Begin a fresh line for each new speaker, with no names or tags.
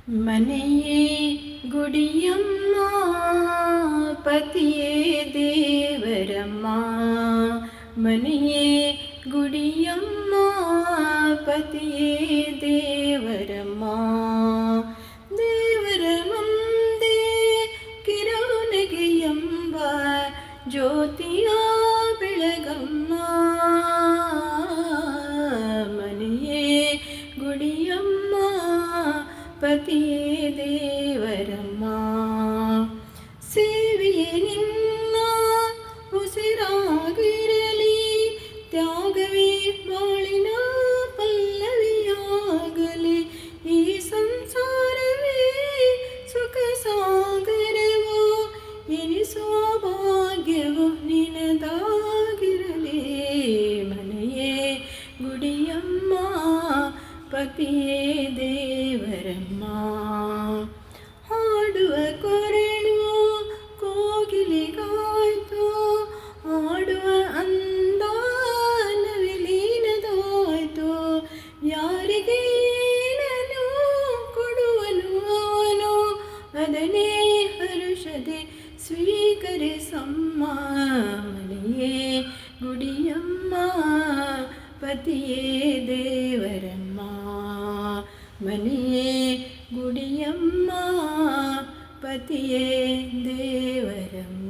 ಮನೆಯೇ ಗುಡಿಯಮ್ಮ, ಪತಿಯೇ ದೇವರಮ್ಮ. ಮನೆಯೇ ಗುಡಿಯಮ್ಮ, ಪತಿಯೇ ದೇವರಮ್ಮ. ದೇವರ ಮುಂದೆ ಕಿರುನಗೆಯೆಂಬ ಜ್ಯೋತಿಯ ಬೆಳಗಮ್ಮ. ಮನೆಯೇ ಗುಡಿಯಮ್ಮ, ಪತಿಯೇ ದೇವರಮ್ಮ. ಸೇವೆಯೇ ನಿನ್ನ ಉಸಿರಾಗಿರಲಿ, ತ್ಯಾಗವೇ ಬಾಳಿನ ಪಲ್ಲವಿಯಾಗಲಿ. ಈ ಸಂಸಾರವೇ ಸುಖ ಸಾಗರವೋ, ಎನಿಸುವ ಭಾಗ್ಯವು ನಿನದಾಗಿರಲಿ. ಮನೆಯೇ ಗುಡಿಯಮ್ಮ, ಪತಿಯೇ ದೇವರಮ್ಮ. ಹಾಡುವ ಕೊರಳು ಕೋಗಿಲೆಗಾಯ್ತು, ಆಡುವ ಅಂದ ನವಿಲಿನದಾಯ್ತು. ಯಾರಿಗೆ ನಾನು ಕೊಡುವನು ಅವನು, ಅದನ್ನೇ ಹರುಷದೆ ಸ್ವೀಕರಿಸಮ್ಮ. ಮನೆಯೇ ಗುಡಿಯಮ್ಮ, ಪತಿಯೇ ದೇವರಮ್ಮ. ಮನೆಯೇ ಗುಡಿಯಮ್ಮ, ಪತಿಯೇ ದೇವರಮ್ಮ.